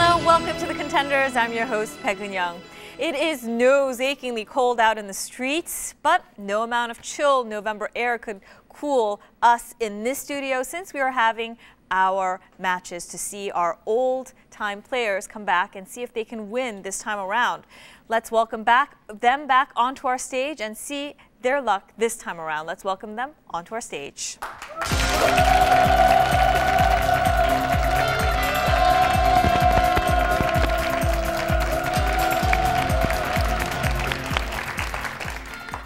Hello, welcome to the Contenders. I'm your host, Baek Eun-young. It is nose-achingly cold out in the streets, but no amount of chill November air could cool us in this studio since we are having our matches to see our old-time players come back and see if they can win this time around. Let's welcome them back onto our stage and see their luck this time around. Let's welcome them onto our stage.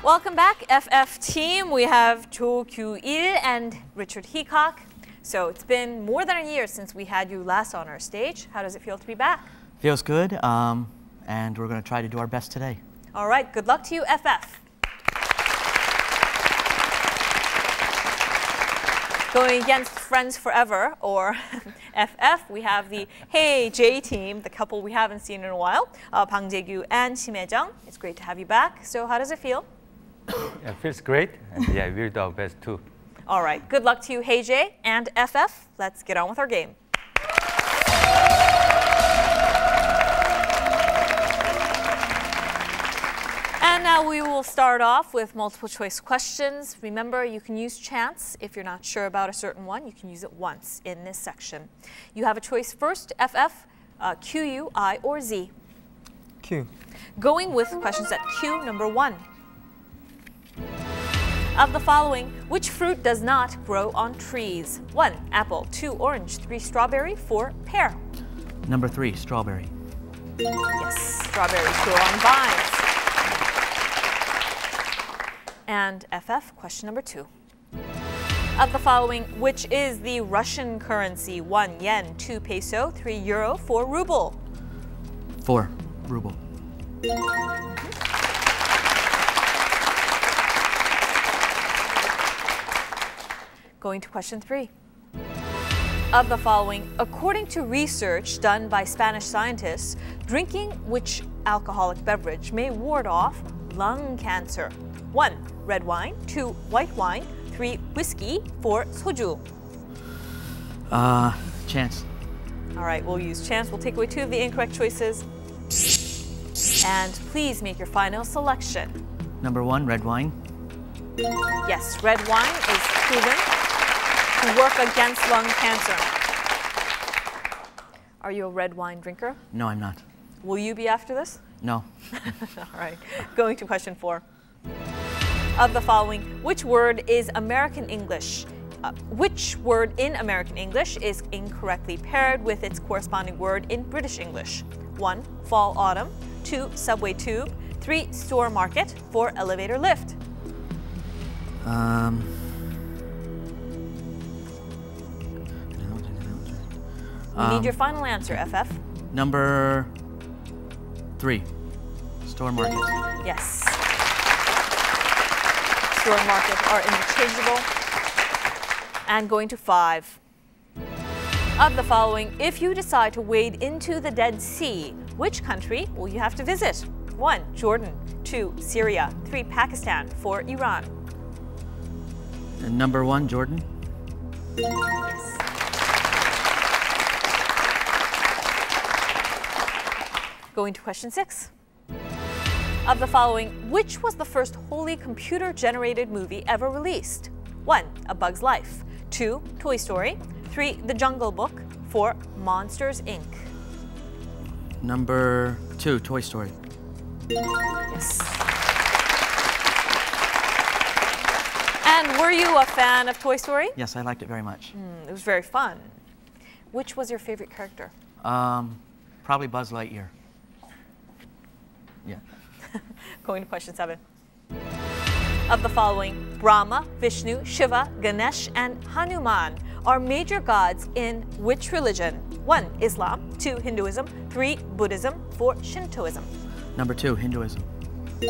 Welcome back, FF team. We have Jo Kyu-il and Richard Heacock. So it's been more than a year since we had you last on our stage. How does it feel to be back? Feels good, and we're going to try to do our best today. All right, good luck to you, FF. Going against Friends Forever, or FF, we have the Hey J team, the couple we haven't seen in a while, Bang Jae-gyu and Shim Hae-jung. It's great to have you back. So how does it feel? It feels great, and yeah, we'll do our best too. All right, good luck to you, Hey J and FF. Let's get on with our game. And now we will start off with multiple choice questions. Remember, you can use chance. If you're not sure about a certain one, you can use it once in this section. You have a choice first, FF, Q, U, I, or Z. Q. Going with questions at Q number 1. Of the following, which fruit does not grow on trees? 1, apple, 2, orange, 3, strawberry, 4, pear. Number 3, strawberry. Yes, strawberries grow on vines. And FF, question number 2. Of the following, which is the Russian currency? 1, yen, 2, peso, 3, euro, 4, ruble. 4, ruble. Going to question 3. Of the following, according to research done by Spanish scientists, drinking which alcoholic beverage may ward off lung cancer? 1, red wine, 2, white wine, 3, whiskey, 4, soju. Chance. All right, we'll use chance. We'll take away 2 of the incorrect choices. And please make your final selection. Number 1, red wine. Yes, red wine is proven to work against lung cancer. Are you a red wine drinker? No, I'm not. Will you be after this? No. All right, going to question 4. Of the following, which word is American English? Which word in American English is incorrectly paired with its corresponding word in British English? 1, fall autumn, 2, subway tube, 3, store market, 4, elevator lift. We need your final answer, FF. Number 3, store market. Yes. Store market are interchangeable. And going to 5. Of the following, if you decide to wade into the Dead Sea, which country will you have to visit? 1, Jordan, 2, Syria, 3, Pakistan, 4, Iran. And number 1, Jordan. Yes. Going to question 6. Of the following, which was the first wholly computer-generated movie ever released? 1, A Bug's Life, 2, Toy Story, 3, The Jungle Book, 4, Monsters, Inc. Number 2, Toy Story. Yes. And were you a fan of Toy Story? Yes, I liked it very much. It was very fun. Which was your favorite character? Probably Buzz Lightyear. Yeah. Going to question 7. Of the following, Brahma, Vishnu, Shiva, Ganesh, and Hanuman are major gods in which religion? 1, Islam, 2, Hinduism, 3, Buddhism, 4, Shintoism. Number 2, Hinduism. We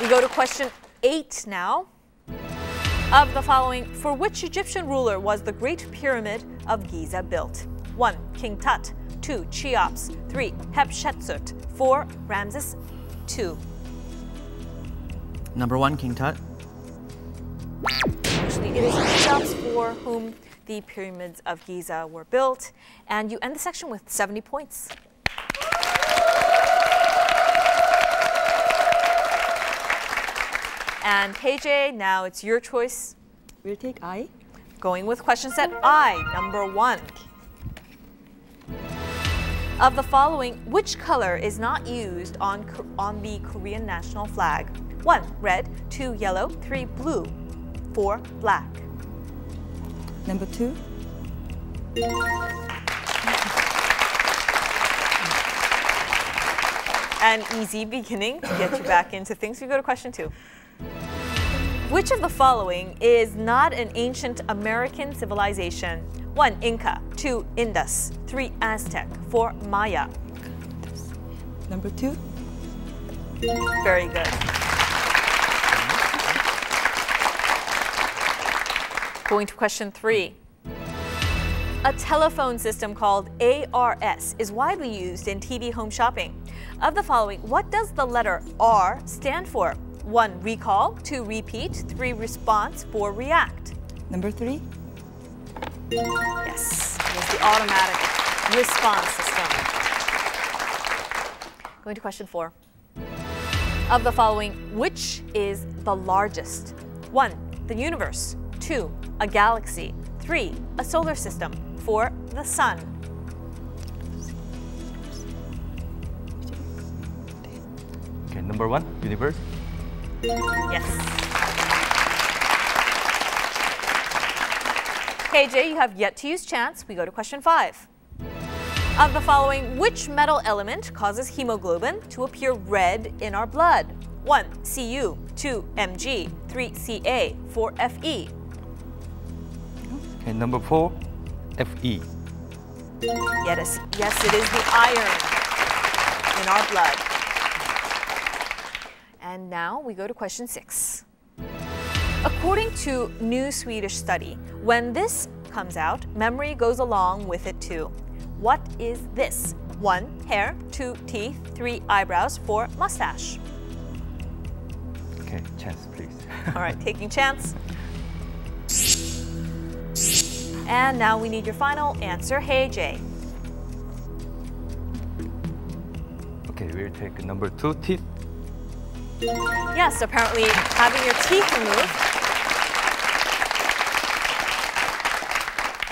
go to question 8 now. Of the following, for which Egyptian ruler was the Great Pyramid of Giza built? 1, King Tut, 2, Cheops, 3, Hatshepsut, 4, Ramses II. Number 1, King Tut. Actually, it is Cheops for whom the pyramids of Giza were built. And you end the section with 70 points. And KJ, now it's your choice. We'll take I. Going with question set I, number 1. Of the following, which color is not used on the Korean national flag? 1, red, 2, yellow, 3, blue, 4, black. Number 2. An easy beginning to get you back into things. We go to question 2. Which of the following is not an ancient American civilization? 1, Inca, 2, Indus, 3, Aztec, 4, Maya. Number 2. Very good. Going to question 3. A telephone system called ARS is widely used in TV home shopping. Of the following, what does the letter R stand for? 1, recall, 2, repeat, 3, response, 4, react. Number 3. Yes, it is the automatic response system. Going to question 4. Of the following, which is the largest? 1, the universe, 2, a galaxy, 3, a solar system, 4, the sun. Okay, number 1, universe. Yes. KJ, you have yet to use chance. We go to question 5. Of the following, which metal element causes hemoglobin to appear red in our blood? 1, Cu, 2, Mg, 3, Ca, 4, Fe. Okay, number 4, Fe. Yes, it is the iron in our blood. And now we go to question 6. According to new Swedish study, when this comes out, memory goes along with it too. What is this? 1, hair, 2, teeth, 3, eyebrows, 4, mustache. Okay, chance, please. All right, taking chance. And now we need your final answer. Hey, Jay. Okay, we'll take number 2, teeth. Yes, apparently having your teeth removed,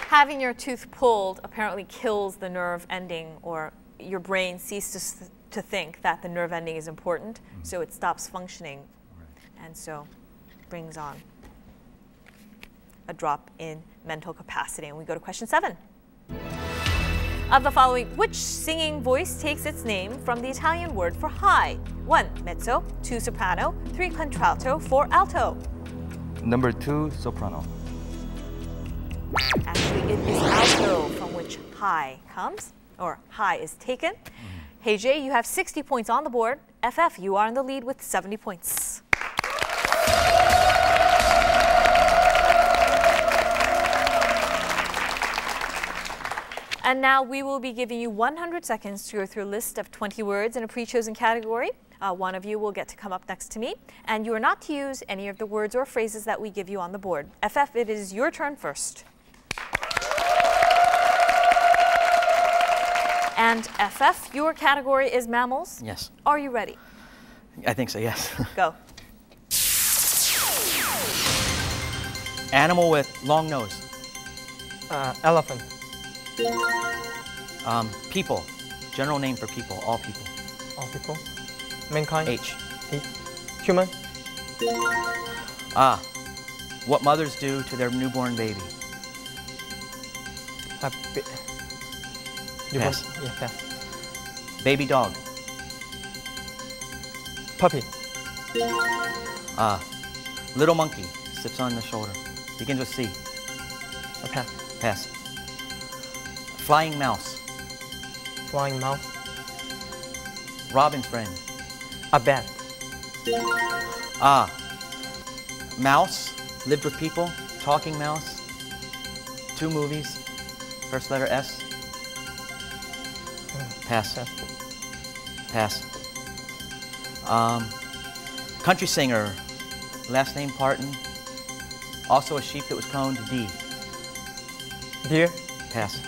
having your tooth pulled apparently kills the nerve ending, or your brain ceases to think that the nerve ending is important, so it stops functioning, and so brings on a drop in mental capacity. And we go to question 7. Of the following, which singing voice takes its name from the Italian word for high? 1, mezzo, 2, soprano, 3, contralto, 4, alto. Number 2, soprano. Actually, it is alto from which high comes, or high is taken. Hey Jay, you have 60 points on the board. FF, you are in the lead with 70 points. And now we will be giving you 100 seconds to go through a list of 20 words in a pre-chosen category. One of you will get to come up next to me, and you are not to use any of the words or phrases that we give you on the board. FF, it is your turn first. And FF, your category is mammals. Yes. Are you ready? I think so, yes. Go. Animal with long nose. Elephant. People. General name for people, all people. All people. Mankind. H. Human. What mothers do to their newborn baby. Pass. Yeah, pass. Baby dog. Puppy. Little monkey sits on the shoulder. Begins with C. Pass. Pass. Flying mouse. Flying mouse. Robin's friend. A bat. Mouse. Lived with people. Talking mouse. 2 movies. First letter S. Pass. Pass. Pass. Country singer. Last name Parton. Also a sheep that was cloned, D. Deer. Pass.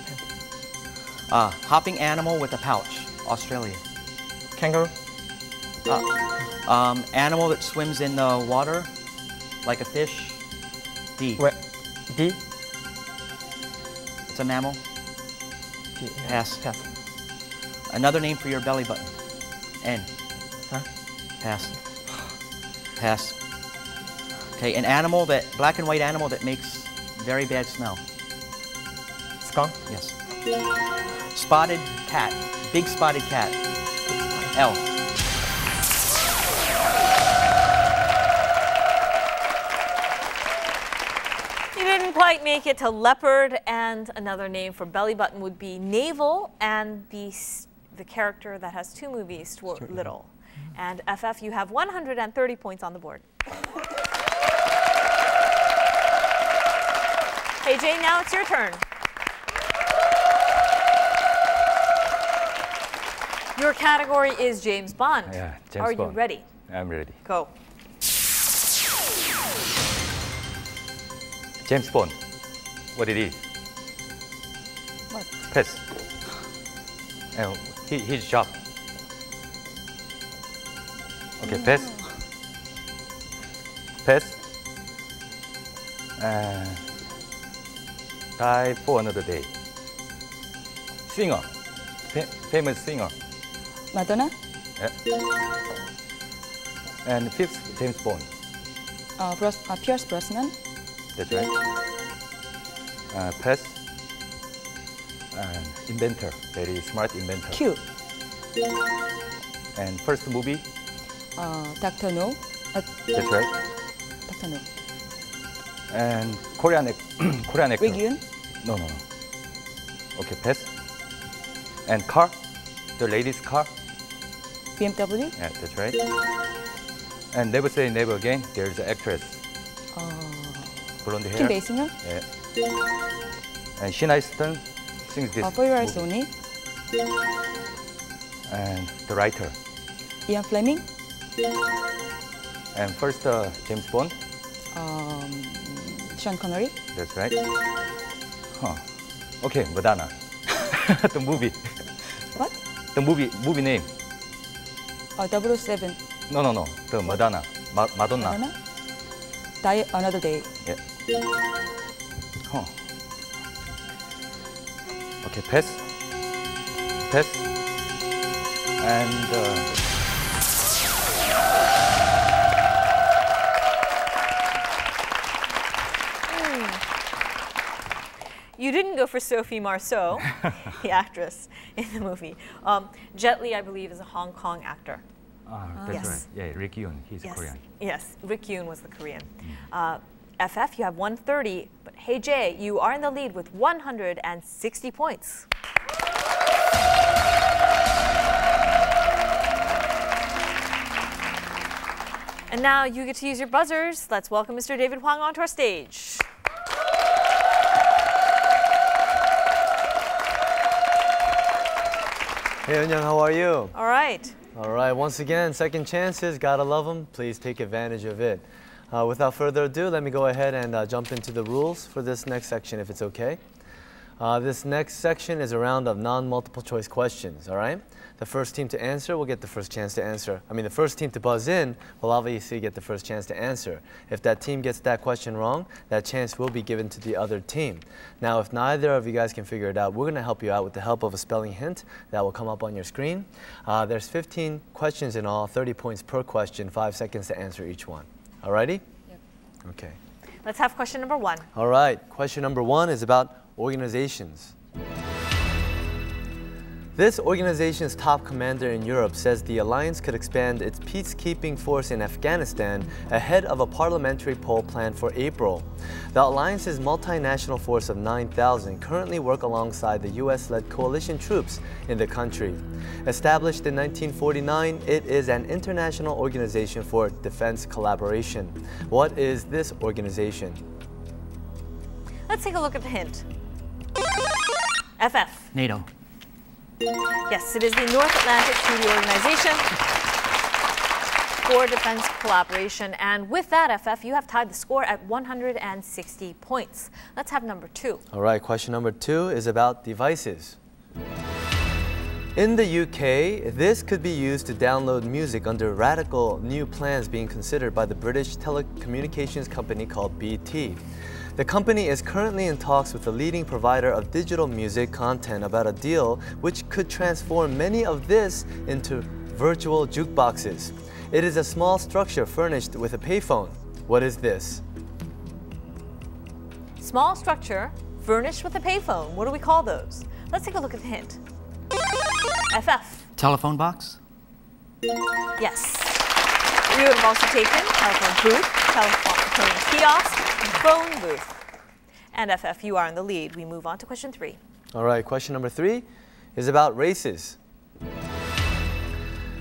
Hopping animal with a pouch. Australia. Kangaroo. Animal that swims in the water, like a fish. D. Where? D. It's a mammal. D. Pass. Pass. Another name for your belly button. N. Huh? Pass. Pass. Okay, an animal that, black and white animal that makes very bad smell. Skunk. Yes. Spotted cat. Big spotted cat. L. You didn't quite make it to leopard, and another name for belly button would be navel, and the character that has 2 movies, Stuart Little. And FF, you have 130 points on the board. Hey Jay, now it's your turn. Your category is James Bond. Yeah, James Are Bond. you ready? I'm ready. Go. James Bond. What it is? What? Pass. His job. Okay, pass. Pass. Die for another day. Singer. Famous singer. Madonna. Yeah. And 5th, James Bond. Pierce Brosnan. That's right. Pass. And inventor. Very smart inventor. Q. And first movie. Dr. No. That's right. Dr. No. And Korean actor. Rig Yoon. No. Okay, pass. And car. The ladies' car. BMW. Yeah, that's right. And Never Say Never Again. There's an actress. Blonde hair. Kim Basinger. Yeah. And Sheena Easton sings this. For Your Eyes movie. Only. And the writer. Ian Fleming. And first James Bond. Sean Connery. That's right. Huh. Okay, Madonna. The movie. What? The movie name. 007. No. The Madonna. Madonna. Madonna. Die Another Day. Yeah. Huh. Okay, pass. Pass. And You didn't go for Sophie Marceau, the actress in the movie. Jet Li, I believe, is a Hong Kong actor. that's Yes. right. Yeah, Rick Yoon. He's Korean. Yes, Rick Yoon was the Korean. FF, you have 130, but hey Jay, you are in the lead with 160 points. And now you get to use your buzzers. Let's welcome Mr. David Hwang onto our stage. Hey, Eun-young, how are you? All right. All right, once again, second chances, gotta love them. Please take advantage of it. Without further ado, let me go ahead and jump into the rules for this next section, if it's okay. This next section is a round of non-multiple choice questions, all right? The first team to answer will get the first chance to answer. The first team to buzz in will obviously get the first chance to answer. If that team gets that question wrong, that chance will be given to the other team. Now, if neither of you guys can figure it out, we're gonna help you out with the help of a spelling hint that will come up on your screen. There's 15 questions in all, 30 points per question, 5 seconds to answer each one. All righty? Yep. Okay. Let's have question number 1. All right, question number 1 is about organizations. This organization's top commander in Europe says the alliance could expand its peacekeeping force in Afghanistan ahead of a parliamentary poll planned for April. The alliance's multinational force of 9,000 currently work alongside the US-led coalition troops in the country. Established in 1949, it is an international organization for defense collaboration. What is this organization? Let's take a look at the hint. FF. NATO. Yes, it is the North Atlantic Treaty Organization. for defense collaboration. And with that, FF, you have tied the score at 160 points. Let's have number 2. All right, question number 2 is about devices. In the UK, this could be used to download music under radical new plans being considered by the British telecommunications company called BT. The company is currently in talks with the leading provider of digital music content about a deal which could transform many of this into virtual jukeboxes. It is a small structure furnished with a payphone. What is this? Small structure furnished with a payphone. What do we call those? Let's take a look at the hint. FF. Telephone box? Yes. We would have also taken telephone booth, telephone kiosk, phone booth. And FF, you are in the lead. We move on to question 3. All right, question number 3 is about races.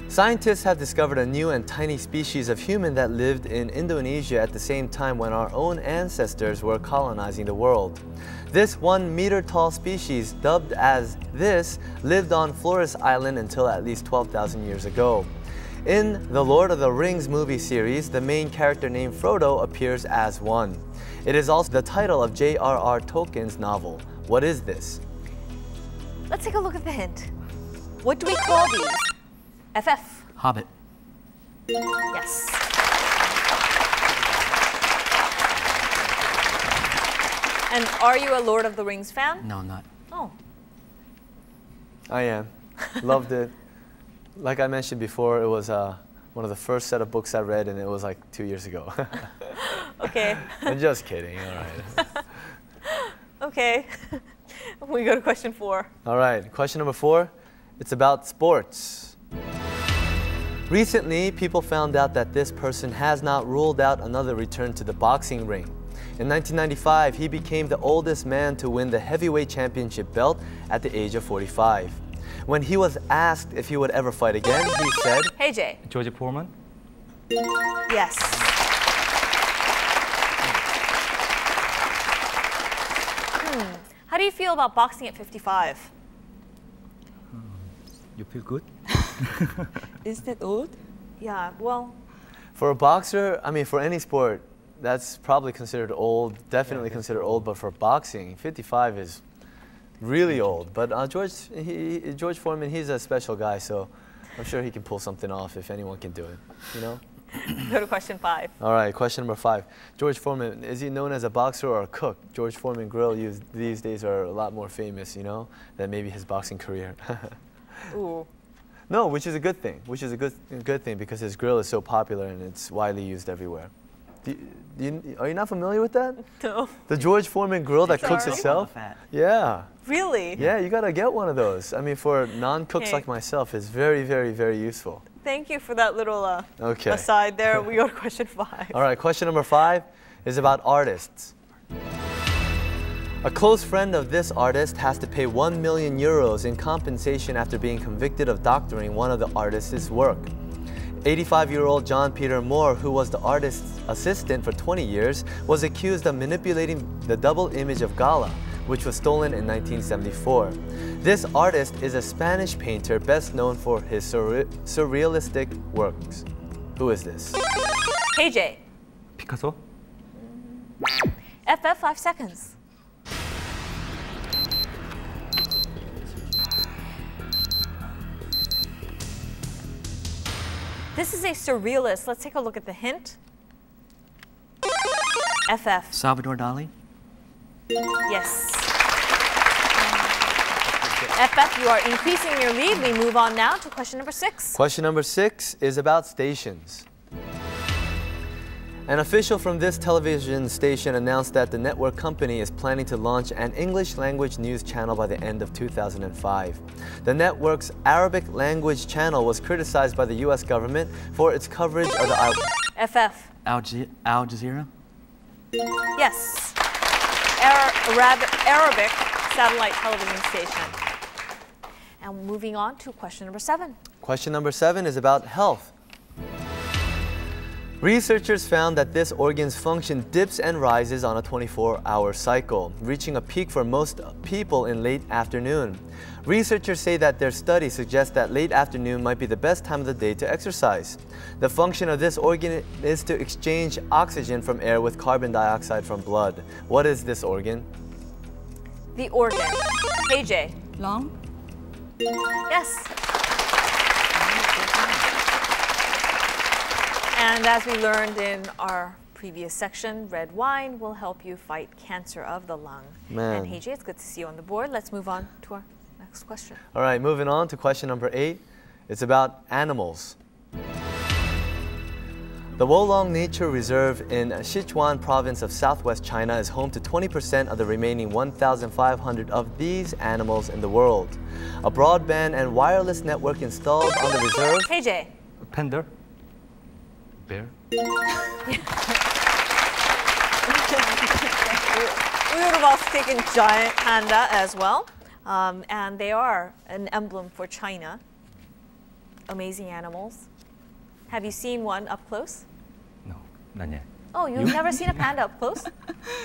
Scientists have discovered a new and tiny species of human that lived in Indonesia at the same time when our own ancestors were colonizing the world. This 1-meter-tall species, dubbed as this, lived on Flores Island until at least 12,000 years ago. In the Lord of the Rings movie series, the main character named Frodo appears as one. It is also the title of J.R.R. Tolkien's novel. What is this? Let's take a look at the hint. What do we call these? FF. Hobbit. Yes. And are you a Lord of the Rings fan? No, not. Oh. I am. Loved it. Like I mentioned before, it was one of the first set of books I read, and it was like 2 years ago. Okay. I'm just kidding. All right. Okay. We go to question 4. All right. Question number 4. It's about sports. Recently, people found out that this person has not ruled out another return to the boxing ring. In 1995, he became the oldest man to win the heavyweight championship belt at the age of 45. When he was asked if he would ever fight again, he said, Hey, Jay. George Foreman? Yes. How do you feel about boxing at 55? You feel good? Is that old? Yeah, well, for a boxer, I mean, for any sport, that's probably considered old, definitely considered old, but for boxing, 55 is really old. But George Foreman, he's a special guy, so I'm sure he can pull something off if anyone can do it, you know? go to question 5. All right, question number 5. George Foreman, is he known as a boxer or a cook? George Foreman grill these days are a lot more famous, you know, than maybe his boxing career. Ooh. No, which is a good thing, good thing because his grill is so popular and it's widely used everywhere. Are you not familiar with that? No. The George Foreman grill that cooks Sorry. itself? Yeah. Really? Yeah, you gotta get one of those. I mean, for non-cooks Okay. like myself, it's very, very, very useful. Thank you for that little Okay. aside there. We go to question 5. All right, question number 5 is about artists. A close friend of this artist has to pay 1 million euros in compensation after being convicted of doctoring one of the artist's work. 85-year-old John Peter Moore, who was the artist's assistant for 20 years, was accused of manipulating the double image of Gala, which was stolen in 1974. This artist is a Spanish painter best known for his surrealistic works. Who is this? Hey, Jay. Picasso? FF, 5 seconds. This is a surrealist. Let's take a look at the hint. FF. Salvador Dali? Yes. FF, you are increasing your lead. We move on now to question number 6. Question number 6 is about stations. An official from this television station announced that the network company is planning to launch an English language news channel by the end of 2005. The network's Arabic language channel was criticized by the U.S. government for its coverage of the FF. Al Jazeera? Yes. Arabic satellite television station. And moving on to question number 7. Question number 7 is about health. Researchers found that this organ's function dips and rises on a 24-hour cycle, reaching a peak for most people in late afternoon. Researchers say that their study suggests that late afternoon might be the best time of the day to exercise. The function of this organ is to exchange oxygen from air with carbon dioxide from blood. What is this organ? The organ. KJ. Lung. Yes. And as we learned in our previous section, red wine will help you fight cancer of the lung. Man. And KJ, it's good to see you on the board. Let's move on to our next question. All right, moving on to question number 8. It's about animals. The Wolong Nature Reserve in Sichuan province of southwest China is home to 20% of the remaining 1,500 of these animals in the world. A broadband and wireless network installed on the reserve. KJ. Panda. Bear. We would have also taken giant panda as well. And they are an emblem for China. Amazing animals. Have you seen one up close? No, not yet. Oh, you've never seen a panda up close?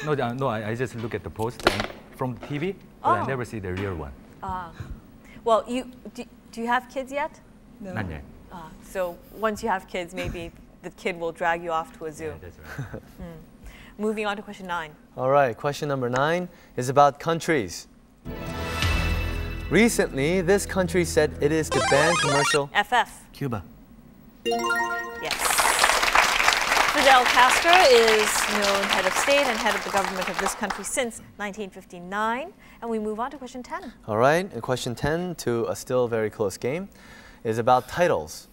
No, I just look at the post and from TV, but I Oh. never see the real one. Well, do you have kids yet? No. Not yet. So once you have kids, maybe the kid will drag you off to a zoo. Yeah, that's right. Moving on to question 9. All right, question number 9 is about countries. Recently, this country said it is to ban commercial. FF. Cuba. Yes. Fidel Castro is known head of state and head of the government of this country since 1959. And we move on to question 10. All right, and question 10, to a still very close game, is about titles.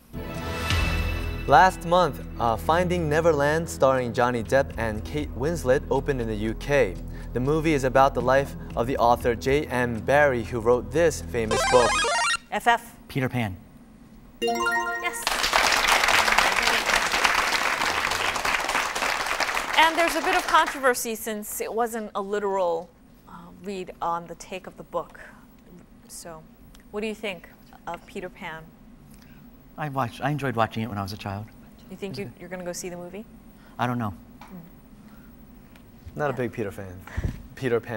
Last month, Finding Neverland, starring Johnny Depp and Kate Winslet, opened in the UK. The movie is about the life of the author J.M. Barrie, who wrote this famous book. FF. Peter Pan. Yes. And there's a bit of controversy since it wasn't a literal read on the take of the book. So, what do you think of Peter Pan? I enjoyed watching it when I was a child. You think you're going to go see the movie? I don't know. Not a big Peter Pan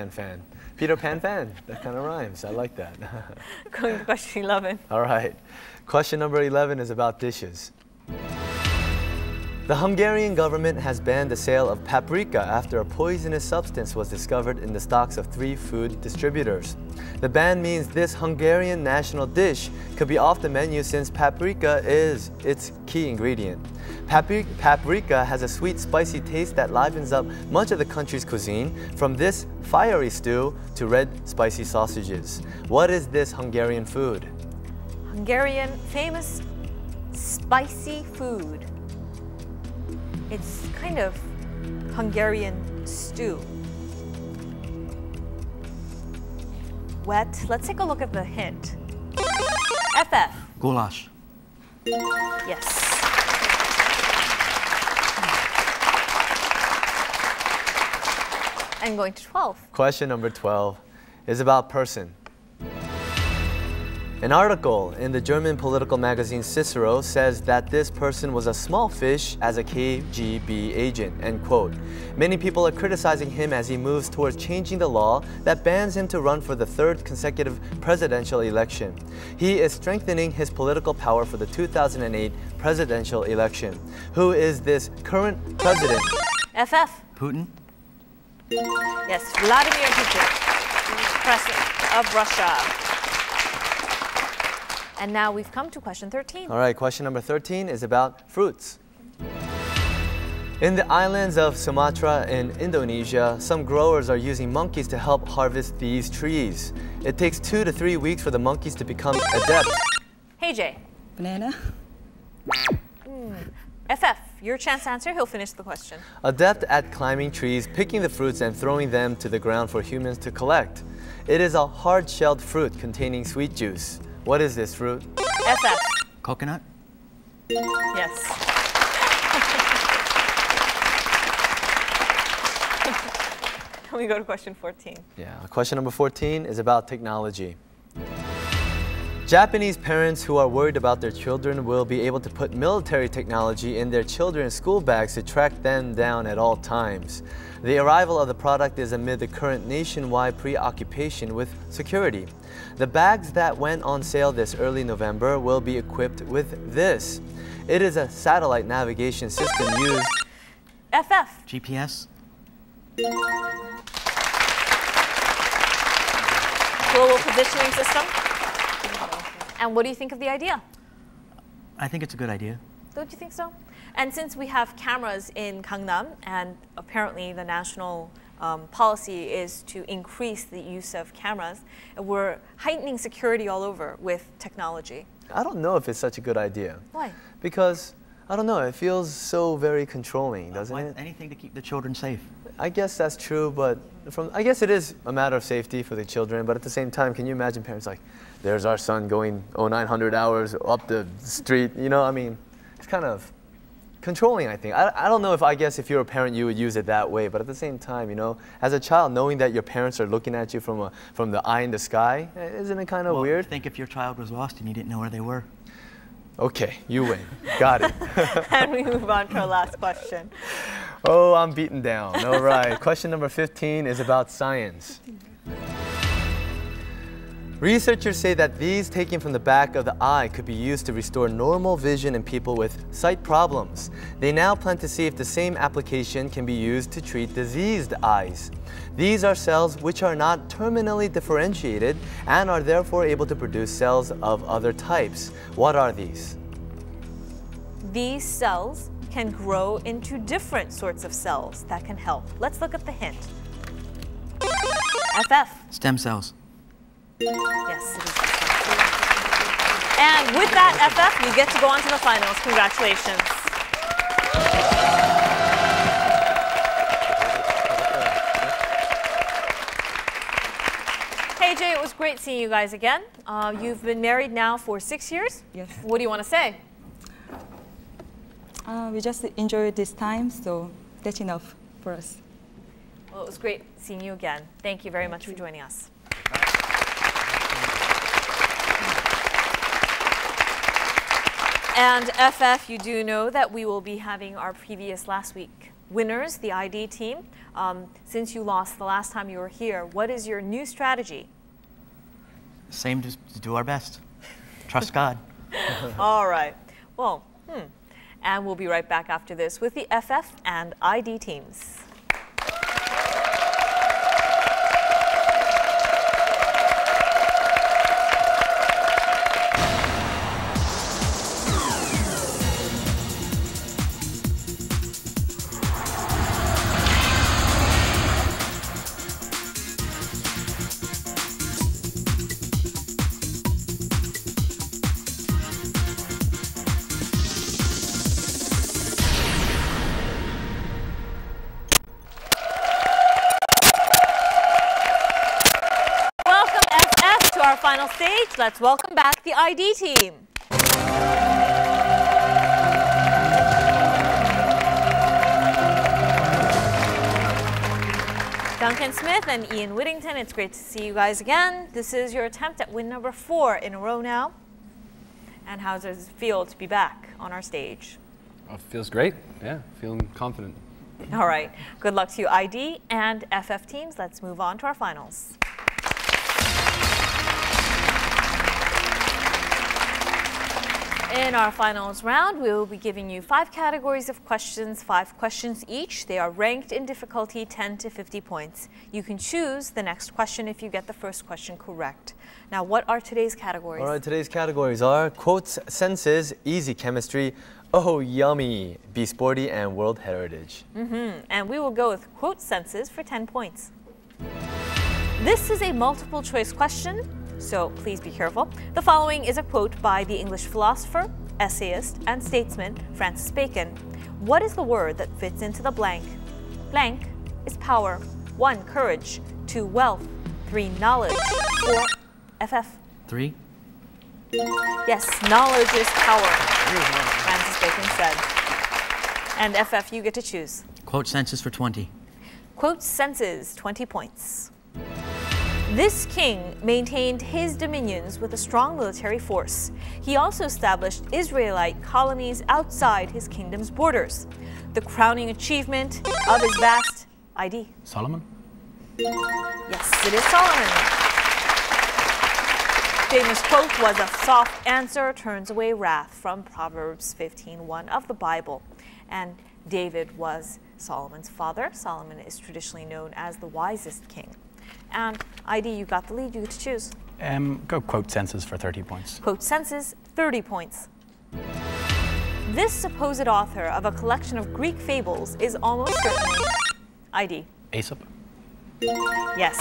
fan. Peter Pan fan, that kind of rhymes. I like that. Going to question 11. All right, question number 11 is about dishes. The Hungarian government has banned the sale of paprika after a poisonous substance was discovered in the stocks of 3 food distributors. The ban means this Hungarian national dish could be off the menu since paprika is its key ingredient. Paprika has a sweet, spicy taste that livens up much of the country's cuisine, from this fiery stew to red, spicy sausages. What is this Hungarian food? Hungarian famous spicy food. It's kind of Hungarian stew. Wet. Let's take a look at the hint. FF. Goulash. Yes. And going to 12. Question number 12 is about person. An article in the German political magazine Cicero says that this person was a small fish as a KGB agent, end quote. Many people are criticizing him as he moves towards changing the law that bans him to run for the 3rd consecutive presidential election. He is strengthening his political power for the 2008 presidential election. Who is this current president? FF. Putin. Yes, Vladimir Putin, president of Russia. And now we've come to question 13. All right, question number 13 is about fruits. In the islands of Sumatra in Indonesia, some growers are using monkeys to help harvest these trees. It takes 2 to 3 weeks for the monkeys to become adept. Hey, Jay. Banana. FF, your chance to answer. He'll finish the question. Adept at climbing trees, picking the fruits and throwing them to the ground for humans to collect. It is a hard-shelled fruit containing sweet juice. What is this fruit? FF. Coconut. Yes. Can we go to question 14? Yeah, question number 14 is about technology. Japanese parents who are worried about their children will be able to put military technology in their children's school bags to track them down at all times. The arrival of the product is amid the current nationwide preoccupation with security. The bags that went on sale this early November will be equipped with this. It is a satellite navigation system used... FF. GPS. Global positioning system. And what do you think of the idea? I think it's a good idea. Don't you think so? And since we have cameras in Gangnam, and apparently the national policy is to increase the use of cameras, we're heightening security all over with technology. I don't know if it's such a good idea. Why? Because, I don't know, it feels so very controlling, doesn't it? Anything to keep the children safe. I guess that's true, but I guess it is a matter of safety for the children, but at the same time, can you imagine parents like, there's our son going 900 hours up the street, you know, I mean, it's kind of controlling, I think. I don't know if, I guess if you're a parent, you would use it that way, but at the same time, you know, as a child, knowing that your parents are looking at you from the eye in the sky, isn't it kind of weird? Think if your child was lost and you didn't know where they were. Okay, you win. Got it. And we move on to our last question. Oh, I'm beaten down. All right. Question number 15 is about science. Researchers say that these taken from the back of the eye could be used to restore normal vision in people with sight problems. They now plan to see if the same application can be used to treat diseased eyes. These are cells which are not terminally differentiated and are therefore able to produce cells of other types. What are these? These cells can grow into different sorts of cells that can help. Let's look at the hint. FF. Stem cells. Yes, it is. And with that, FF, you get to go on to the finals. Congratulations. Hey, Jay, it was great seeing you guys again. You've been married now for 6 years? Yes. What do you want to say? We just enjoyed this time, so that's enough for us. Well, it was great seeing you again. Thank you very much for joining us. And FF, you do know that we will be having our previous last week winners, the ID team. Since you lost the last time you were here, what is your new strategy? Same, to do our best. Trust God. All right. Well, And we'll be right back after this with the FF and ID teams. Final stage, let's welcome back the ID team. Duncan Smith and Ian Whittington, it's great to see you guys again. This is your attempt at win number 4 in a row now. And how does it feel to be back on our stage? Oh, feels great. Yeah, feeling confident. All right, good luck to you ID and FF teams. Let's move on to our finals. In our finals round, we will be giving you 5 categories of questions, 5 questions each. They are ranked in difficulty 10 to 50 points. You can choose the next question if you get the first question correct. Now, what are today's categories? All right, today's categories are quotes, senses, easy chemistry, oh yummy, be sporty, and world heritage. And we will go with quote senses for 10 points. This is a multiple choice question, so please be careful. The following is a quote by the English philosopher, essayist, and statesman Francis Bacon. What is the word that fits into the blank? Blank is power. 1, courage. 2, wealth. 3, knowledge. 4, FF. 3. Yes, knowledge is power, Francis Bacon said. And FF, you get to choose. Quote senses for 20. Quote senses, 20 points. This king maintained his dominions with a strong military force. He also established Israelite colonies outside his kingdom's borders. The crowning achievement of his vast ID. Solomon? Yes, it is Solomon. Famous quote was a soft answer turns away wrath from Proverbs 15:1 of the Bible. And David was Solomon's father. Solomon is traditionally known as the wisest king. And ID, you got the lead, you get to choose. Go quote senses for 30 points. Quote senses, 30 points. This supposed author of a collection of Greek fables is almost certainly ID. Aesop? Yes.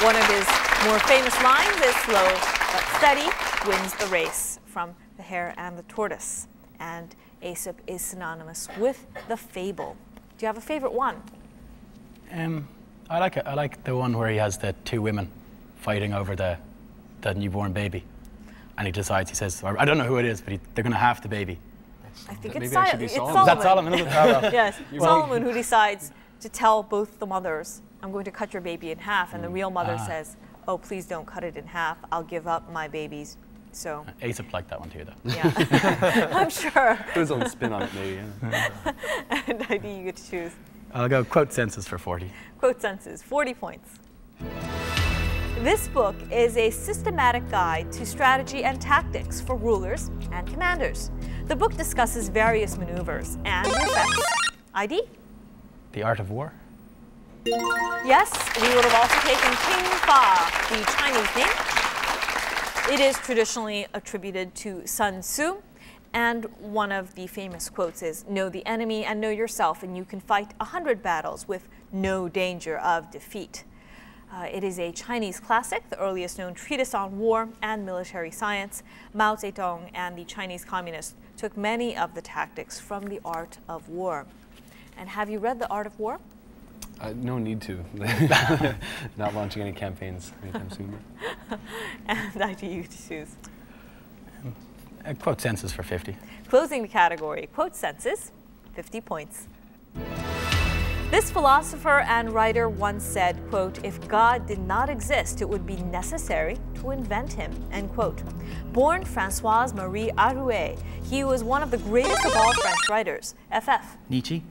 One of his more famous lines is slow but steady wins the race, from The Hare and the Tortoise. And Aesop is synonymous with the fable. Do you have a favorite one? I like the one where he has the two women fighting over the newborn baby. And he decides, he says, I don't know who it is, but they're going to have the baby. I think Maybe it's, that should be Solomon. Solomon. That's Solomon, isn't it? Yes, Solomon, who decides to tell both the mothers, I'm going to cut your baby in half. And the real mother says, oh, please don't cut it in half. I'll give up my babies. So Aesop liked that one too, though. yeah, I'm sure. Put his own spin on it, maybe. Yeah. And ID, you get to choose. I'll go quote senses for 40. Quote senses, 40 points. This book is a systematic guide to strategy and tactics for rulers and commanders. The book discusses various maneuvers and effects. ID? The Art of War? Yes, we would have also taken King Fa, the Chinese name. It is traditionally attributed to Sun Tzu, and one of the famous quotes is, know the enemy and know yourself, and you can fight 100 battles with no danger of defeat. It is a Chinese classic, the earliest known treatise on war and military science. Mao Zedong and the Chinese communists took many of the tactics from the art of war. And have you read The Art of War? No need to. Not launching any campaigns anytime soon. And I do you to choose. Quote senses for 50. Closing the category, quote senses, 50 points. This philosopher and writer once said, quote, if God did not exist, it would be necessary to invent him, end quote. Born François-Marie Arouet, he was one of the greatest of all French writers. FF. Nietzsche?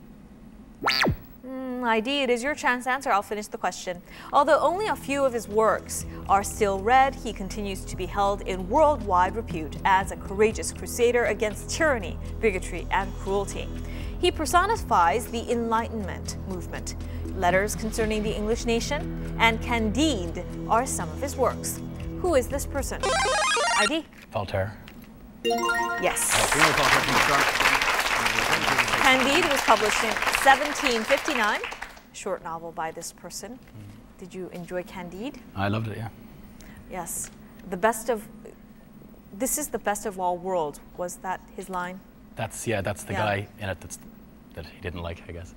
ID, it is your chance to answer. I'll finish the question. Although only a few of his works are still read, he continues to be held in worldwide repute as a courageous crusader against tyranny, bigotry, and cruelty. He personifies the Enlightenment movement. Letters Concerning the English Nation and Candide are some of his works. Who is this person? ID? Voltaire. Yes. Candide was published in 1759, a short novel by this person. Did you enjoy Candide? I loved it, yeah. Yes. This is the best of all worlds. Was that his line? That's the guy in it that he didn't like, I guess.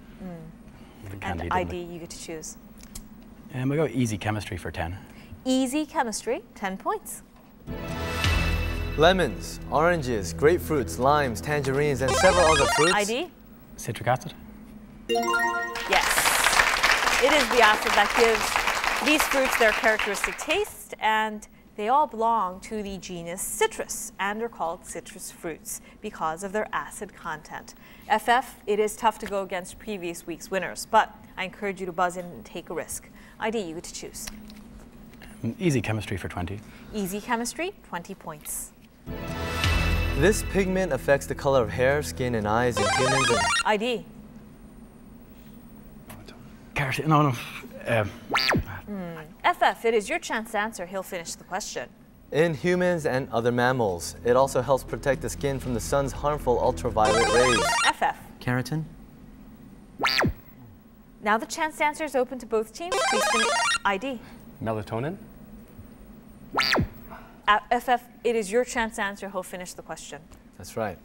And ID, you get to choose. And we'll go easy chemistry for 10. Easy chemistry, 10 points. Lemons, oranges, grapefruits, limes, tangerines, and several other fruits. ID? Citric acid? Yes. It is the acid that gives these fruits their characteristic taste, and they all belong to the genus citrus and are called citrus fruits because of their acid content. FF, it is tough to go against previous week's winners, but I encourage you to buzz in and take a risk. ID, you get to choose. Easy chemistry for 20. Easy chemistry, 20 points. This pigment affects the color of hair, skin, and eyes in humans. And ID? Carrot, no. FF, it is your chance to answer. He'll finish the question. in humans and other mammals. It also helps protect the skin from the sun's harmful ultraviolet rays. FF. Keratin? Now the chance to answer is open to both teams. Please finish. ID. Melatonin? FF, it is your chance to answer. He'll finish the question. That's right.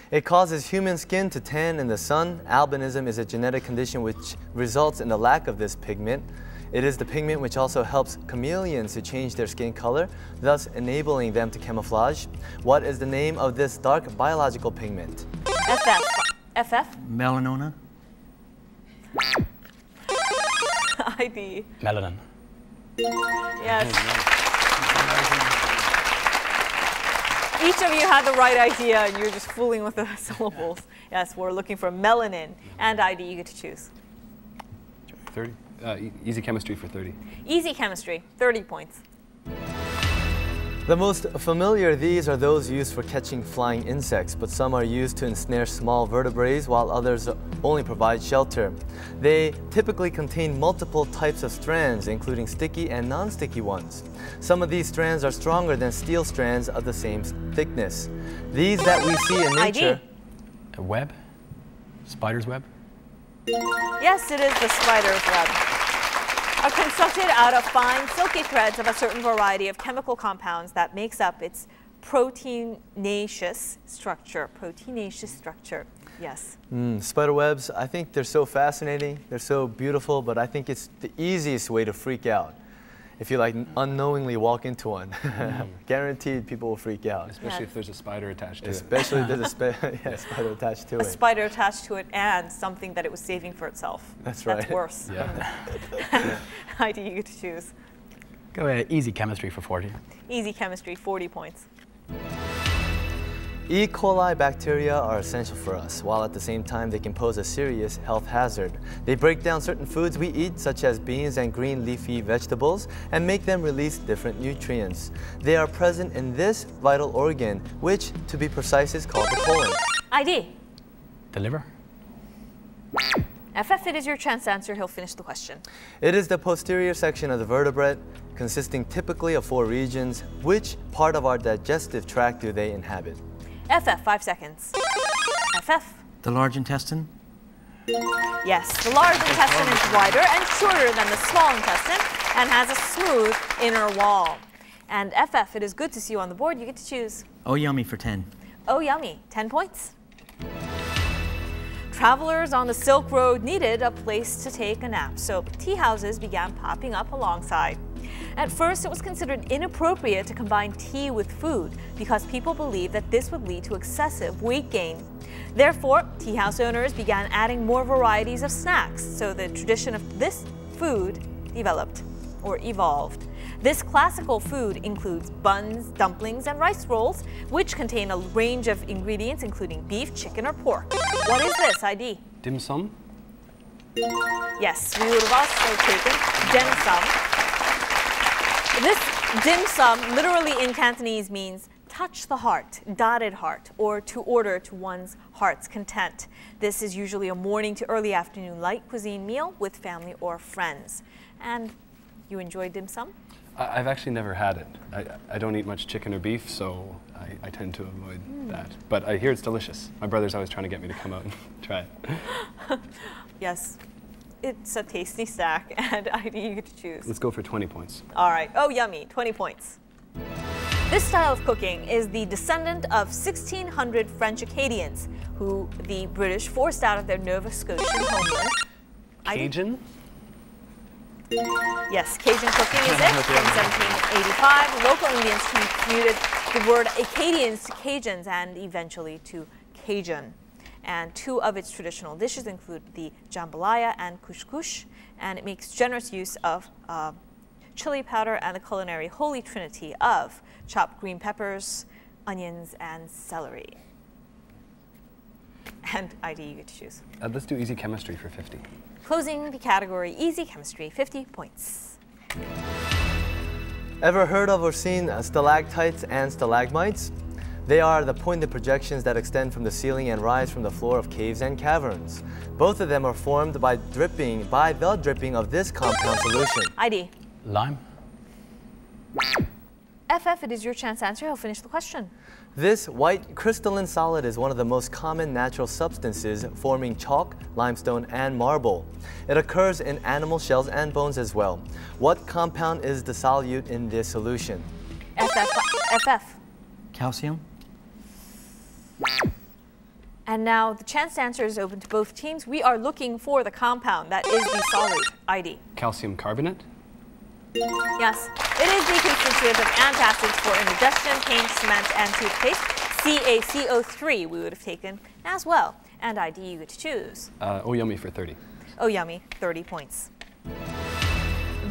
It causes human skin to tan in the sun. Albinism is a genetic condition which results in the lack of this pigment. It is the pigment which also helps chameleons to change their skin color, thus enabling them to camouflage. What is the name of this dark biological pigment? FF. FF. Melanoma? ID. Melanin. Yes. Each of you had the right idea, and you're just fooling with the syllables. Yes, we're looking for melanin. And ID, you get to choose. 30. Easy chemistry for 30. Easy chemistry, 30 points. The most familiar of these are those used for catching flying insects, but some are used to ensnare small vertebrates while others only provide shelter. They typically contain multiple types of strands, including sticky and non-sticky ones. Some of these strands are stronger than steel strands of the same thickness. These that we see in nature... A web? Spider's web? Yes, it is the spider's web. Are constructed out of fine, silky threads of a certain variety of chemical compounds that makes up its proteinaceous structure. Proteinaceous structure, yes. Spider webs, I think they're so fascinating, they're so beautiful, but I think it's the easiest way to freak out. If you like unknowingly walk into one, guaranteed people will freak out. Especially if there's a spider attached to it. Especially if there's a spider attached to it. A spider attached to it and something that it was saving for itself. That's right. That's worse. Yeah. Heidi, you get to choose. Go easy chemistry for 40. Easy chemistry, 40 points. E. coli bacteria are essential for us, while at the same time they can pose a serious health hazard. They break down certain foods we eat, such as beans and green leafy vegetables, and make them release different nutrients. They are present in this vital organ, which, to be precise, is called the colon. ID. The liver? FF, it is your chance to answer. He'll finish the question. It is the posterior section of the vertebrate, consisting typically of 4 regions. Which part of our digestive tract do they inhabit? FF, 5 seconds. FF. The large intestine? Yes, the large intestine is wider and shorter than the small intestine and has a smooth inner wall. And FF, it is good to see you on the board. You get to choose. Oh, yummy for 10. Oh, yummy. 10 points. Travelers on the Silk Road needed a place to take a nap, so tea houses began popping up alongside. At first, it was considered inappropriate to combine tea with food because people believed that this would lead to excessive weight gain. Therefore, tea house owners began adding more varieties of snacks, so the tradition of this food developed or evolved. This classical food includes buns, dumplings, and rice rolls, which contain a range of ingredients including beef, chicken, or pork. What is this, ID? Dim sum? Yes, we would have also taken dim sum. This dim sum literally in Cantonese means touch the heart, dotted heart, or to order to one's heart's content. This is usually a morning to early afternoon light cuisine meal with family or friends. And you enjoy dim sum? I've actually never had it. I don't eat much chicken or beef, so I tend to avoid that. But I hear it's delicious. My brother's always trying to get me to come out and try it. Yes, it's a tasty snack, and ID you get to choose. Let's go for 20 points. All right. Oh, yummy. 20 points. This style of cooking is the descendant of 1600 French Acadians, who the British forced out of their Nova Scotian homeland. Cajun? Yes, Cajun cooking is it. From 1785, local Indians transmuted the word Acadians to Cajuns and eventually to Cajun. And 2 of its traditional dishes include the jambalaya and couscous, and it makes generous use of chili powder and the culinary holy trinity of chopped green peppers, onions, and celery. And ID, you get to choose. Let's do easy chemistry for 50. Closing the category, easy chemistry, 50 points. Ever heard of or seen stalactites and stalagmites? They are the pointed projections that extend from the ceiling and rise from the floor of caves and caverns. Both of them are formed by the dripping of this compound solution. ID. Lime? FF, it is your chance to answer. I'll finish the question. This white crystalline solid is one of the most common natural substances forming chalk, limestone, and marble. It occurs in animal shells and bones as well. What compound is the solute in this solution? FF. Calcium? And now the chance to answer is open to both teams. We are looking for the compound that is the solute. ID. Calcium carbonate? Yes, it is the constituent of antacids for indigestion, paint, cement, and toothpaste. CaCO3 we would have taken as well. And ID you get to choose. Oh, yummy for 30. Oh, yummy, 30 points.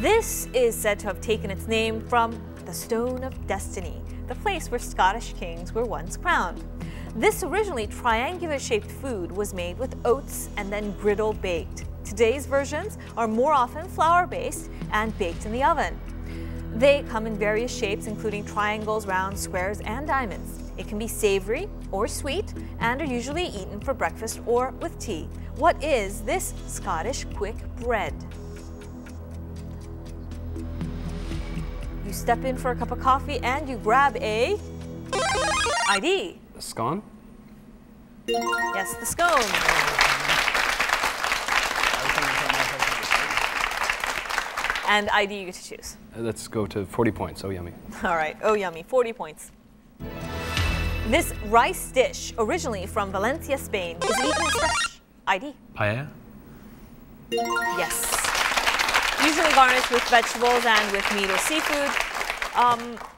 This is said to have taken its name from the Stone of Destiny, the place where Scottish kings were once crowned. This originally triangular-shaped food was made with oats and then griddle baked. Today's versions are more often flour-based and baked in the oven. They come in various shapes, including triangles, rounds, squares, and diamonds. It can be savory or sweet and are usually eaten for breakfast or with tea. What is this Scottish quick bread? You step in for a cup of coffee and you grab a ID. A scone? Yes, the scone. And ID you get to choose. Let's go to 40 points. Oh, yummy. All right, oh yummy, 40 points. This rice dish, originally from Valencia, Spain, is eaten as fresh. ID. Paella? Yes. Usually garnished with vegetables and with meat or seafood.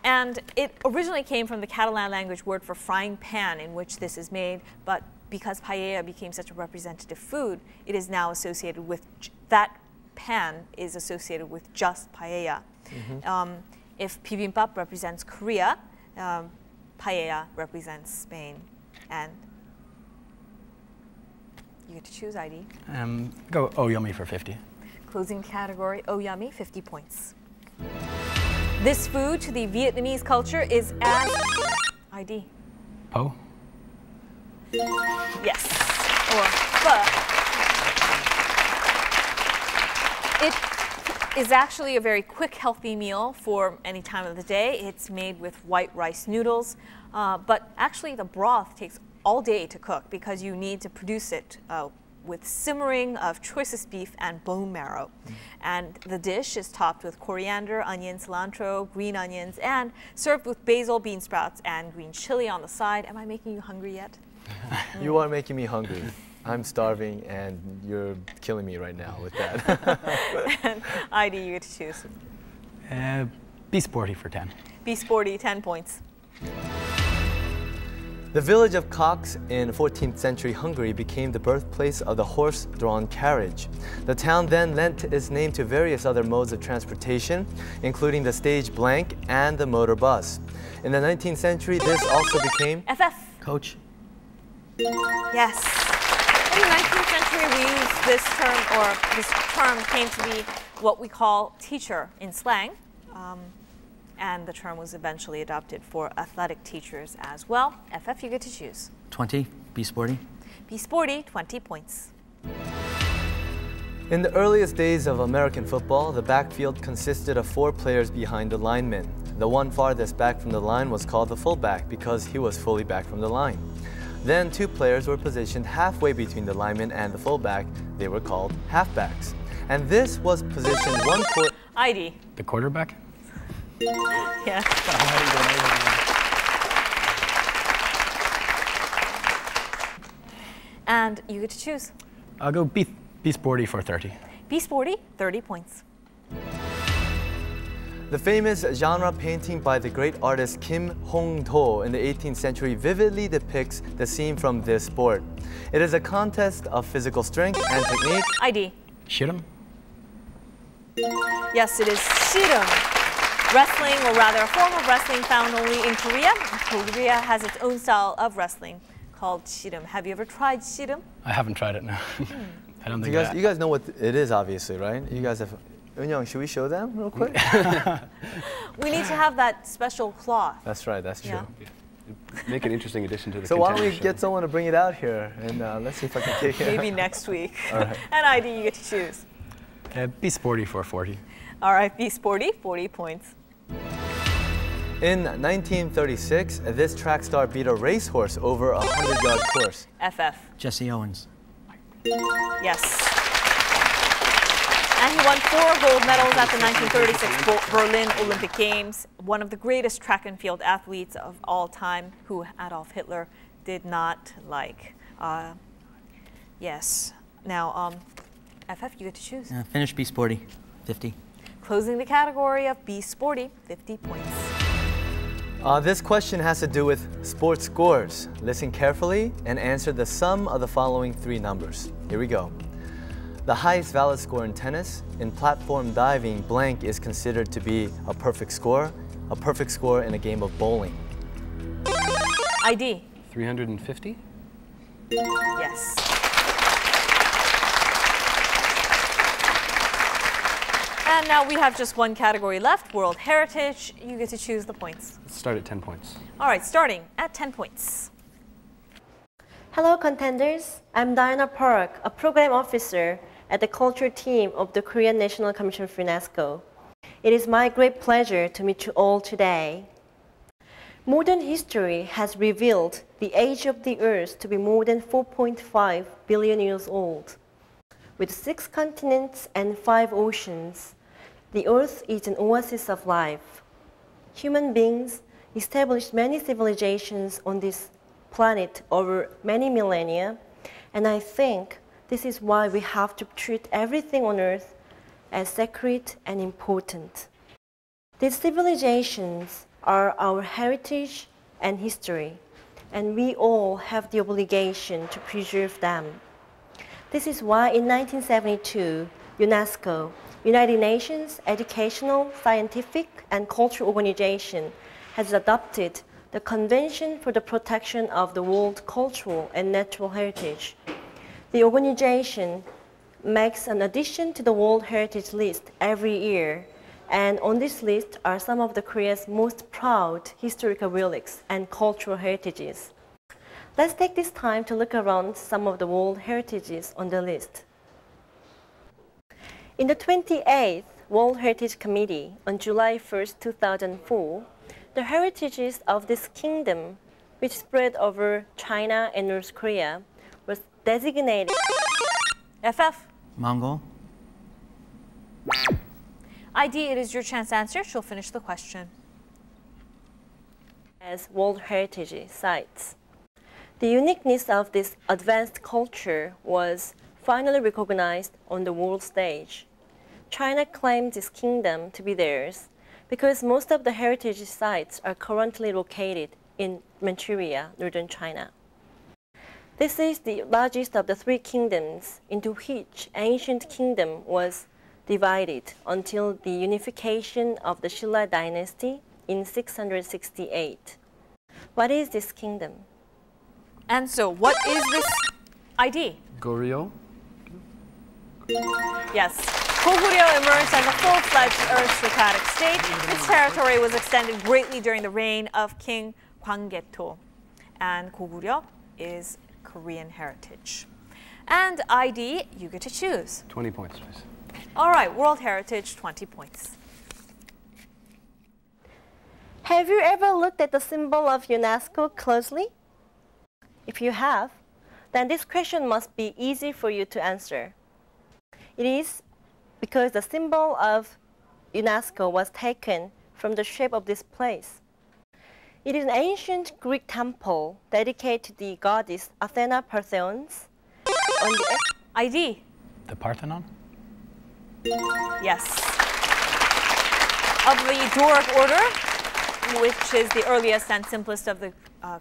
And it originally came from the Catalan language word for frying pan in which this is made, but because paella became such a representative food, it is now associated with, that pan is associated with just paella. If bibimbap represents Korea, paella represents Spain. And you get to choose ID. Go oh yummy for 50. Closing category, oh yummy, 50 points. This food to the Vietnamese culture is as ID. Po? Yes, or pho. It is actually a very quick, healthy meal for any time of the day. It's made with white rice noodles, but actually the broth takes all day to cook because you need to produce it with simmering of choicest beef and bone marrow. And the dish is topped with coriander, onion, cilantro, green onions, and served with basil, bean sprouts, and green chili on the side. Am I making you hungry yet? You are making me hungry. I'm starving and you're killing me right now with that. And ID, you get to choose. Be sporty for 10. Be sporty, 10 points. The village of Cox in 14th century Hungary became the birthplace of the horse-drawn carriage. The town then lent its name to various other modes of transportation, including the stage blank and the motor bus. In the 19th century, this also became FF. Coach? Yes. In the 19th century, we used this term, or this term came to be what we call teacher in slang. And the term was eventually adopted for athletic teachers as well. FF, you get to choose. 20, be sporty. Be sporty, 20 points. In the earliest days of American football, the backfield consisted of 4 players behind the linemen. The one farthest back from the line was called the fullback because he was fully back from the line. Then 2 players were positioned halfway between the lineman and the fullback. They were called halfbacks. And this was positioned one quarter. ID. The quarterback? Yeah. And you get to choose. I'll go be sporty for 30. Be sporty, 30 points. The famous genre painting by the great artist Kim Hong-do in the 18th century vividly depicts the scene from this sport. It is a contest of physical strength and technique. ID. Shiram? Yes, it is shiram. Wrestling, or rather a form of wrestling found only in Korea. Korea has its own style of wrestling called shiram. Have you ever tried shiram? I haven't tried it now. I don't think You guys know what it is, obviously, right? You guys have. Eun-young, should we show them real quick? We need to have that special cloth. That's right, that's true. Yeah. Make an interesting addition to the So why don't we Contenders get show. someone to bring it out here, and let's see if I can take it. Maybe next week. All right. And ID, you get to choose. Be sporty for 40. All right, be sporty, 40 points. In 1936, this track star beat a racehorse over a 100-yard course. FF. Jesse Owens. Yes. And he won 4 gold medals at the 1936 Berlin Olympic Games. One of the greatest track and field athletes of all time, who Adolf Hitler did not like. Yes. Now, FF, you get to choose. Finish be sporty, 50. Closing the category of Be Sporty, 50 points. This question has to do with sports scores. Listen carefully and answer the sum of the following 3 numbers. Here we go. The highest valid score in tennis. In platform diving, blank is considered to be a perfect score in a game of bowling. ID. 350? Yes. And now we have just one category left, World Heritage. You get to choose the points. Let's start at 10 points. All right, starting at 10 points. Hello, Contenders. I'm Diana Park, a program officer at the culture team of the Korean National Commission for UNESCO. It is my great pleasure to meet you all today. Modern history has revealed the age of the Earth to be more than 4.5 billion years old. With 6 continents and 5 oceans, the Earth is an oasis of life. Human beings established many civilizations on this planet over many millennia, and I think this is why we have to treat everything on Earth as sacred and important. These civilizations are our heritage and history, and we all have the obligation to preserve them. This is why in 1972, UNESCO, United Nations Educational, Scientific, and Cultural Organization, has adopted the Convention for the Protection of the World Cultural and Natural Heritage. The organization makes an addition to the World Heritage List every year, and on this list are some of the Korea's most proud historical relics and cultural heritages. Let's take this time to look around some of the World Heritages on the list. In the 28th World Heritage Committee on July 1, 2004, the heritages of this kingdom, which spread over China and North Korea, was designated FF. Mongol. ID, it is your chance to answer. She'll finish the question. as World Heritage sites. The uniqueness of this advanced culture was finally recognized on the world stage. China claimed this kingdom to be theirs because most of the heritage sites are currently located in Manchuria, northern China. This is the largest of the three kingdoms into which ancient kingdom was divided until the unification of the Shilla dynasty in 668. What is this kingdom? And so what is this ID? Goryeo? Yes. Goguryeo emerged as a full-fledged aristocratic state. Its territory was extended greatly during the reign of King Gwanggaeto. And Goguryeo is Korean heritage. And ID, you get to choose. 20 points, please. All right, World Heritage, 20 points. Have you ever looked at the symbol of UNESCO closely? If you have, then this question must be easy for you to answer. It is because the symbol of UNESCO was taken from the shape of this place. It is an ancient Greek temple dedicated to the goddess Athena Parthenos. On the ID? The Parthenon? Yes. Of the Doric order, which is the earliest and simplest of the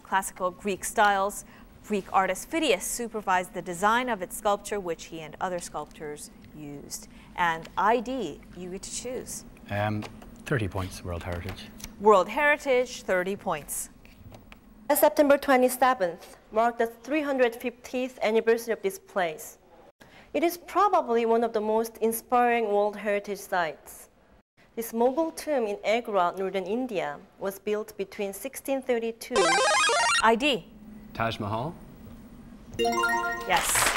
classical Greek styles, Greek artist Phidias supervised the design of its sculpture, which he and other sculptors used. And ID, you get to choose. 30 points, World Heritage. World Heritage, 30 points. September 27th marked the 350th anniversary of this place. It is probably one of the most inspiring World Heritage sites. This Mughal tomb in Agra, northern India, was built between 1632. ID? Taj Mahal? Yes.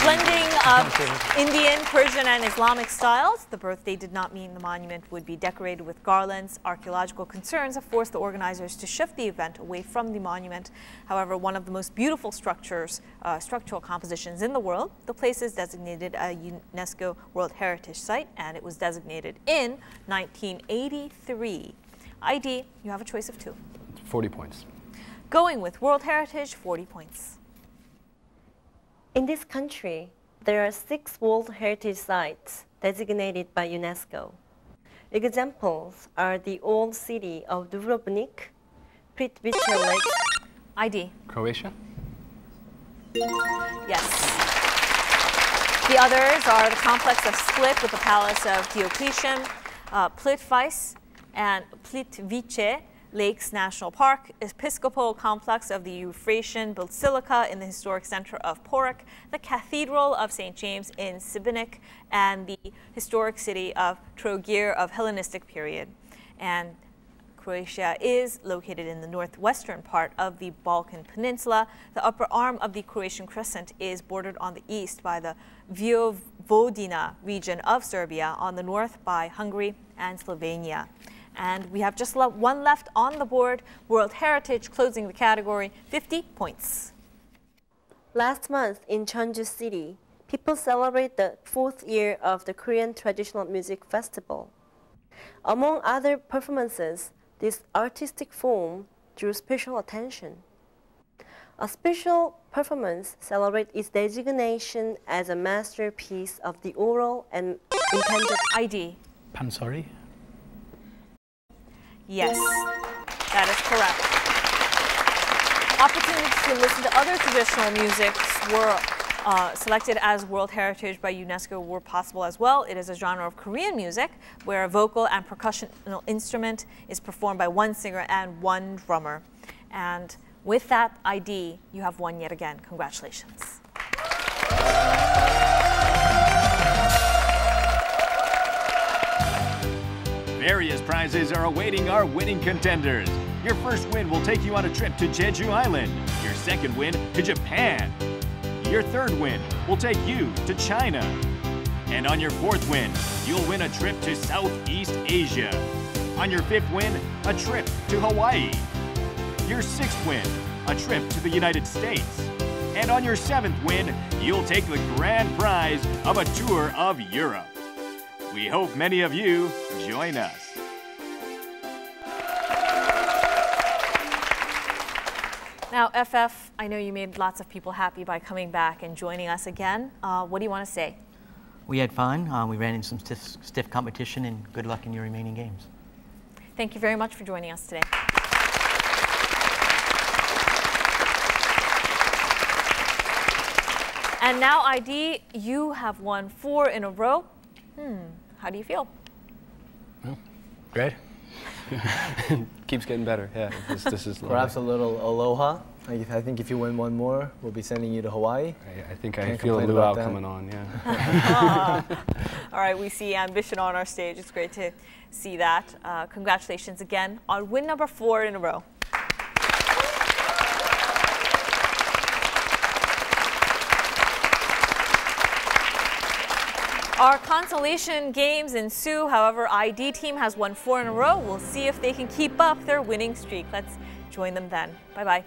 Blending of Indian, Persian, and Islamic styles, the birthday did not mean the monument would be decorated with garlands. Archaeological concerns have forced the organizers to shift the event away from the monument. However, one of the most beautiful structural compositions in the world, the place is designated a UNESCO World Heritage Site, and it was designated in 1983. ID, you have a choice of 2. 40 points. Going with World Heritage, 40 points. In this country, there are 6 World Heritage Sites designated by UNESCO. Examples are the old city of Dubrovnik, Plitvice Lake. ID? Croatia? Yes. The others are the complex of Split with the Palace of Diocletian, Plitvice and Plitvice Lakes National Park, Episcopal Complex of the Euphratean Basilica in the historic center of Porok, the Cathedral of St. James in Šibenik, and the historic city of Trogir of Hellenistic period. And Croatia is located in the northwestern part of the Balkan Peninsula. The upper arm of the Croatian crescent is bordered on the east by the Vojvodina region of Serbia, on the north by Hungary and Slovenia. And we have just one left on the board, World Heritage, closing the category, 50 points. Last month in Jeonju City, people celebrate the 4th year of the Korean Traditional Music Festival. Among other performances, this artistic form drew special attention. A special performance celebrates its designation as a masterpiece of the oral and intended ID. Pansori? Yes, that is correct. Opportunities to listen to other traditional musics were selected as World Heritage by UNESCO were possible as well. It is a genre of Korean music where a vocal and percussional instrument is performed by one singer and one drummer. And with that ID, you have won yet again. Congratulations. Various prizes are awaiting our winning contenders. Your first win will take you on a trip to Jeju Island. Your second win to Japan. Your third win will take you to China. And on your fourth win, you'll win a trip to Southeast Asia. On your fifth win, a trip to Hawaii. Your sixth win, a trip to the United States. And on your seventh win, you'll take the grand prize of a tour of Europe. We hope many of you join us. Now, FF, I know you made lots of people happy by coming back and joining us again. What do you want to say? We had fun. We ran into some stiff competition, and good luck in your remaining games. Thank you very much for joining us today. And now, ID, you have won 4 in a row. How do you feel? Well, great. Keeps getting better, yeah. This is Perhaps a little aloha. I think if you win one more, we'll be sending you to Hawaii. I think I feel a luau coming on, yeah. All right, we see ambition on our stage. It's great to see that. Congratulations again on win number 4 in a row. Our consolation games ensue. However, ID team has won 4 in a row. We'll see if they can keep up their winning streak. Let's join them then. Bye-bye.